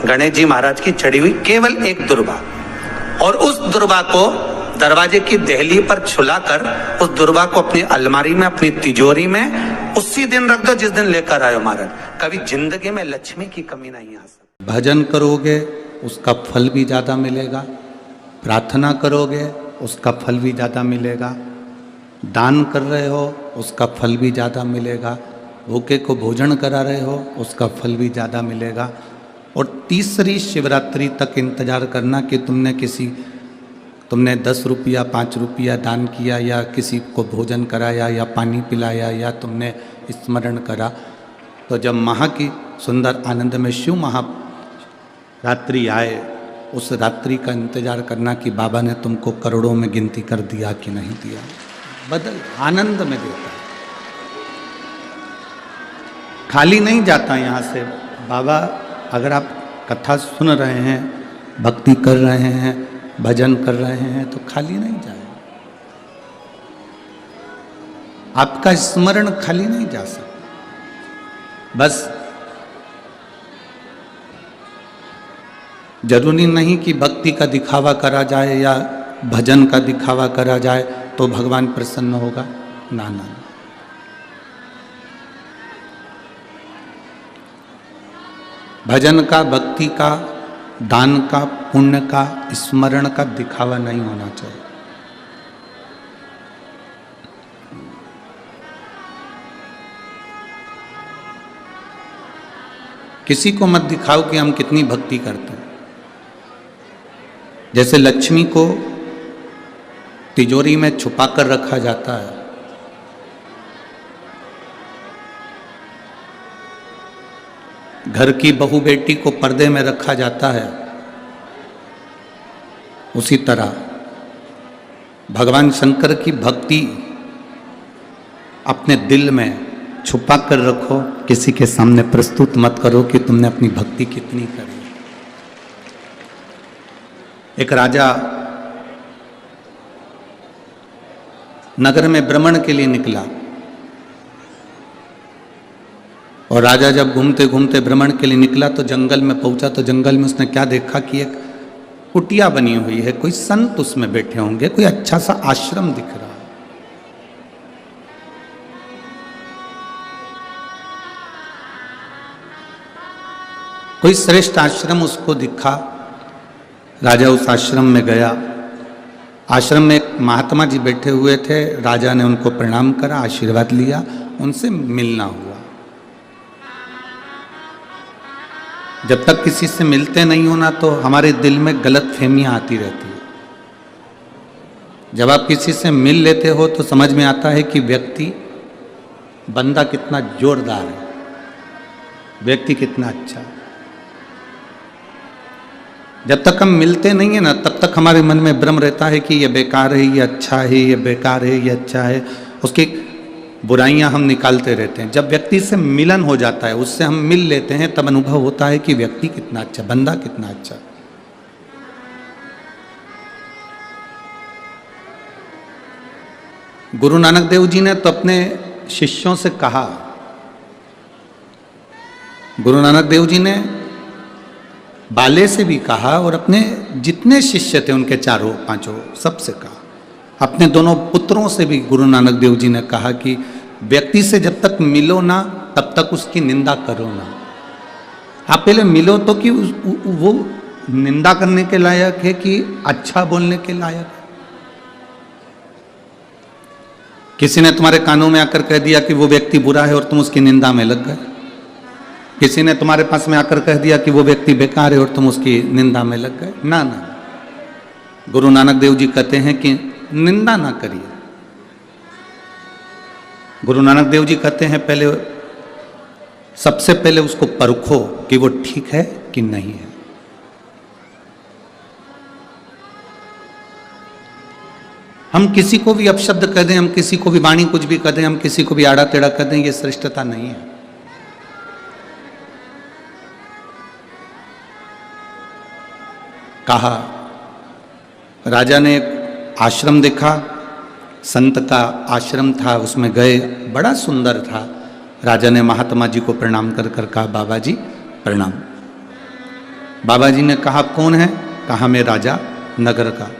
गणेश जी महाराज की चढ़ी हुई केवल एक दुर्वा, और उस दुर्वा को दरवाजे की देहली पर छुलाकर उस दुर्वा को अपनी अलमारी में, अपनी तिजोरी में उसी दिन रख दो जिस दिन लेकर आयो महाराज। कभी जिंदगी में लक्ष्मी की कमी नहीं आ सकती। भजन करोगे उसका फल भी ज़्यादा मिलेगा, प्रार्थना करोगे उसका फल भी ज़्यादा मिलेगा, दान कर रहे हो उसका फल भी ज़्यादा मिलेगा, भूखे को भोजन करा रहे हो उसका फल भी ज़्यादा मिलेगा। और तीसरी शिवरात्रि तक इंतज़ार करना कि तुमने 10 रुपया 5 रुपया दान किया, या किसी को भोजन कराया, या पानी पिलाया, या तुमने स्मरण करा। तो जब महा की सुंदर आनंद में शिव महारात्रि आए, उस रात्रि का इंतजार करना कि बाबा ने तुमको करोड़ों में गिनती कर दिया कि नहीं दिया। बदल आनंद में देता है, खाली नहीं जाता यहाँ से। बाबा अगर आप कथा सुन रहे हैं, भक्ति कर रहे हैं, भजन कर रहे हैं, तो खाली नहीं जाए। आपका स्मरण खाली नहीं जा सकता। बस जरूरी नहीं कि भक्ति का दिखावा करा जाए या भजन का दिखावा करा जाए तो भगवान प्रसन्न होगा, ना ना। भजन का, भक्ति का, दान का, पुण्य का, स्मरण का दिखावा नहीं होना चाहिए। किसी को मत दिखाओ कि हम कितनी भक्ति करते हैं। जैसे लक्ष्मी को तिजोरी में छुपा कर रखा जाता है, घर की बहू बेटी को पर्दे में रखा जाता है, उसी तरह भगवान शंकर की भक्ति अपने दिल में छुपा कर रखो, किसी के सामने प्रस्तुत मत करो कि तुमने अपनी भक्ति कितनी करी। एक राजा नगर में भ्रमण के लिए निकला, और राजा जब घूमते घूमते भ्रमण के लिए निकला तो जंगल में पहुंचा, तो जंगल में उसने क्या देखा कि एक कुटिया बनी हुई है, कोई संत उसमें बैठे होंगे, कोई अच्छा सा आश्रम दिख रहा है। कोई श्रेष्ठ आश्रम उसको दिखा। राजा उस आश्रम में गया। आश्रम में एक महात्मा जी बैठे हुए थे। राजा ने उनको प्रणाम करा, आशीर्वाद लिया, उनसे मिलना हुआ। जब तक किसी से मिलते नहीं हो ना, तो हमारे दिल में गलत फहमियां आती रहती है। जब आप किसी से मिल लेते हो तो समझ में आता है कि व्यक्ति, बंदा कितना जोरदार है, व्यक्ति कितना अच्छा है। जब तक हम मिलते नहीं है ना, तब तक हमारे मन में भ्रम रहता है कि ये बेकार है, ये अच्छा है, ये बेकार है, ये अच्छा है। उसकी बुराइयां हम निकालते रहते हैं। जब व्यक्ति से मिलन हो जाता है, उससे हम मिल लेते हैं, तब अनुभव होता है कि व्यक्ति कितना अच्छा, बंदा कितना अच्छा। गुरु नानक देव जी ने तो अपने शिष्यों से कहा, गुरु नानक देव जी ने बाले से भी कहा, और अपने जितने शिष्य थे उनके 4-5 सबसे कहा। अपने दोनों पुत्रों से भी गुरु नानक देव जी ने कहा कि व्यक्ति से जब तक मिलो ना, तब तक उसकी निंदा करो ना। आप पहले मिलो तो कि वो निंदा करने के लायक है कि अच्छा बोलने के लायक है। किसी ने तुम्हारे कानों में आकर कह दिया कि वो व्यक्ति बुरा है और तुम उसकी निंदा में लग गए। किसी ने तुम्हारे पास में आकर कह दिया कि वो व्यक्ति बेकार है और तुम उसकी निंदा में लग गए। ना ना, गुरु नानक देव जी कहते हैं कि निंदा ना करिए। गुरु नानक देव जी कहते हैं पहले, सबसे पहले उसको परखो कि वो ठीक है कि नहीं है। हम किसी को भी अपशब्द कह दें, हम किसी को भी वाणी कुछ भी कह दें, हम किसी को भी आड़ा टेढ़ा कह दें, ये श्रेष्ठता नहीं है। कहा, राजा ने एक आश्रम देखा, संत का आश्रम था, उसमें गए, बड़ा सुंदर था। राजा ने महात्मा जी को प्रणाम कर कर कहा, बाबा जी प्रणाम। बाबा जी ने कहा कौन है? कहा मैं राजा नगर का,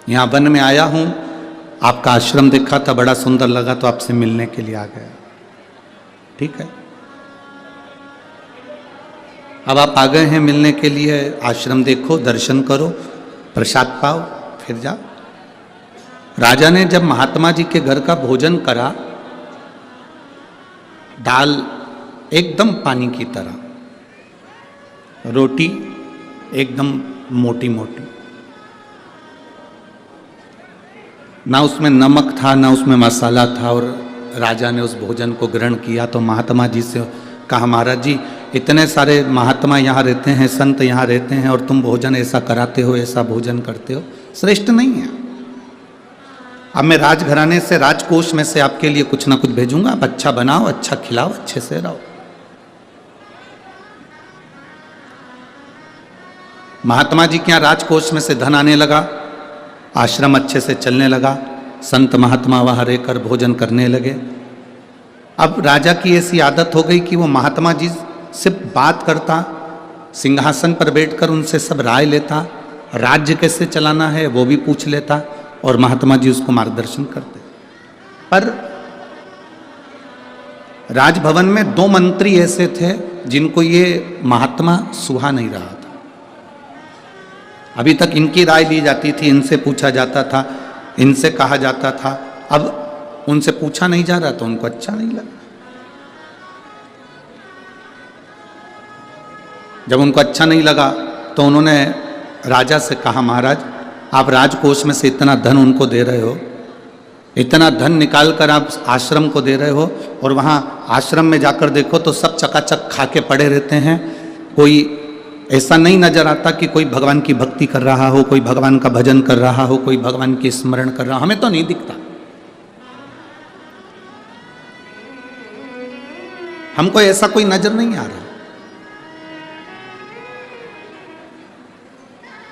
यहाँ वन में आया हूँ, आपका आश्रम देखा था, बड़ा सुंदर लगा तो आपसे मिलने के लिए आ गया। ठीक है, अब आप आ गए हैं मिलने के लिए, आश्रम देखो, दर्शन करो, प्रसाद पाओ, फिर जाओ। राजा ने जब महात्मा जी के घर का भोजन करा, दाल एकदम पानी की तरह, रोटी एकदम मोटी मोटी, ना उसमें नमक था ना उसमें मसाला था, और राजा ने उस भोजन को ग्रहण किया। तो महात्मा जी से कहा, महाराज जी इतने सारे महात्मा यहाँ रहते हैं, संत यहाँ रहते हैं, और तुम भोजन ऐसा कराते हो, ऐसा भोजन करते हो, श्रेष्ठ नहीं है। अब मैं राजघराने से, राजकोष में से आपके लिए कुछ ना कुछ भेजूंगा, आप अच्छा बनाओ, अच्छा खिलाओ, अच्छे से रहो। महात्मा जी के यहाँ राजकोष में से धन आने लगा, आश्रम अच्छे से चलने लगा, संत महात्मा वहां रहकर भोजन करने लगे। अब राजा की ऐसी आदत हो गई कि वो महात्मा जी से बात करता, सिंहासन पर बैठकर उनसे सब राय लेता, राज्य कैसे चलाना है वो भी पूछ लेता, और महात्मा जी उसको मार्गदर्शन करते। पर राजभवन में 2 मंत्री ऐसे थे जिनको ये महात्मा सुहा नहीं रहा था। अभी तक इनकी राय ली जाती थी, इनसे पूछा जाता था, इनसे कहा जाता था, अब उनसे पूछा नहीं जा रहा तो उनको अच्छा नहीं लगा। जब उनको अच्छा नहीं लगा तो उन्होंने राजा से कहा, महाराज आप राजकोष में से इतना धन उनको दे रहे हो, इतना धन निकाल कर आप आश्रम को दे रहे हो, और वहाँ आश्रम में जाकर देखो तो सब चकाचक खा के पड़े रहते हैं, कोई ऐसा नहीं नजर आता कि कोई भगवान की भक्ति कर रहा हो, कोई भगवान का भजन कर रहा हो, कोई भगवान की स्मरण कर रहा हो, हमें तो नहीं दिखता। हमको ऐसा कोई नजर नहीं आ रहा।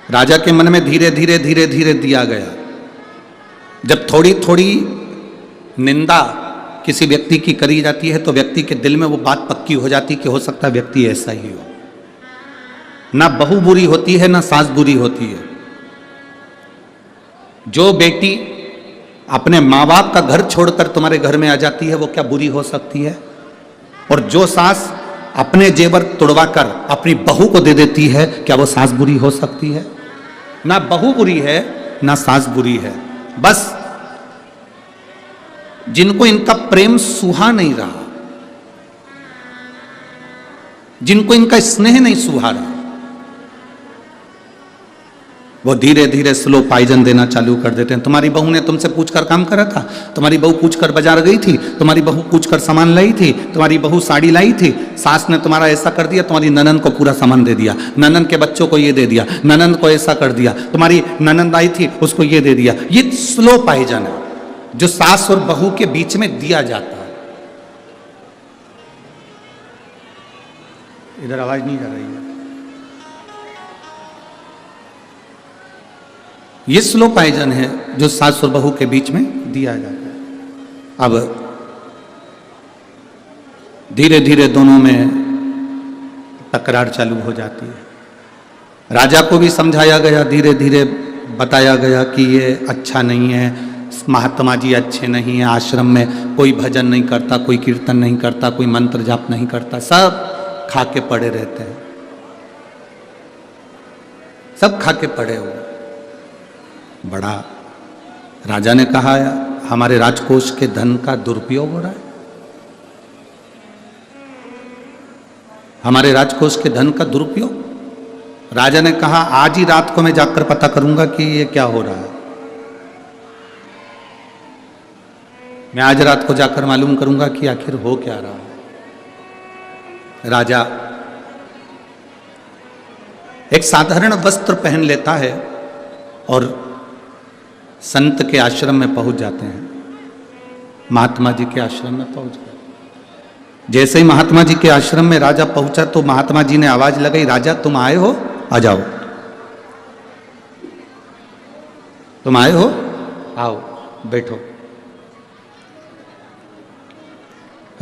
राजा के मन में धीरे धीरे धीरे धीरे दिया गया। जब थोड़ी थोड़ी निंदा किसी व्यक्ति की करी जाती है तो व्यक्ति के दिल में वो बात पक्की हो जाती कि हो सकता है व्यक्ति ऐसा ही हो। ना बहू बुरी होती है ना सास बुरी होती है। जो बेटी अपने माँ बाप का घर छोड़कर तुम्हारे घर में आ जाती है वो क्या बुरी हो सकती है? और जो सास अपने जेवर तुड़वाकर अपनी बहू को दे देती है, क्या वो सास बुरी हो सकती है? ना बहू बुरी है ना सास बुरी है। बस जिनको इनका प्रेम सुहा नहीं रहा, जिनको इनका स्नेह नहीं सुहा रहा, वो धीरे धीरे स्लो पॉइजन देना चालू कर देते हैं। तुम्हारी बहू ने तुमसे पूछकर काम करा था, तुम्हारी बहू पूछकर बाजार गई थी, तुम्हारी बहू पूछकर सामान लाई थी, तुम्हारी बहू साड़ी लाई थी, सास ने तुम्हारा ऐसा कर दिया, तुम्हारी ननंद को पूरा सामान दे दिया, ननंद के बच्चों को ये दे दिया, ननंद को ऐसा कर दिया, तुम्हारी ननंद आई थी उसको ये दे दिया। ये स्लो पॉइजन है जो सास और बहू के बीच में दिया जाता है। इधर आवाज नहीं जा रही है। ये स्लो पॉइजन है जो सास और बहू के बीच में दिया जाता है। अब धीरे धीरे दोनों में तकरार चालू हो जाती है। राजा को भी समझाया गया, धीरे धीरे बताया गया कि ये अच्छा नहीं है, महात्मा जी अच्छे नहीं है, आश्रम में कोई भजन नहीं करता, कोई कीर्तन नहीं करता, कोई मंत्र जाप नहीं करता, सब खा के पड़े रहते हैं, सब खा के पड़े हुए। बड़ा राजा ने कहा, हमारे राजकोष के धन का दुरुपयोग हो रहा है, हमारे राजकोष के धन का दुरुपयोग। राजा ने कहा, आज ही रात को मैं जाकर पता करूंगा कि ये क्या हो रहा है, मैं आज रात को जाकर मालूम करूंगा कि आखिर हो क्या रहा है। राजा एक साधारण वस्त्र पहन लेता है और संत के आश्रम में पहुंच जाते हैं, महात्मा जी के आश्रम में पहुंच गए। जैसे ही महात्मा जी के आश्रम में राजा पहुंचा तो महात्मा जी ने आवाज लगाई, राजा तुम आए हो, आ जाओ, तुम आए हो, आओ बैठो।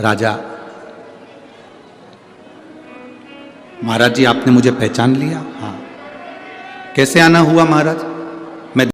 राजा महाराज जी आपने मुझे पहचान लिया? हाँ। कैसे आना हुआ महाराज?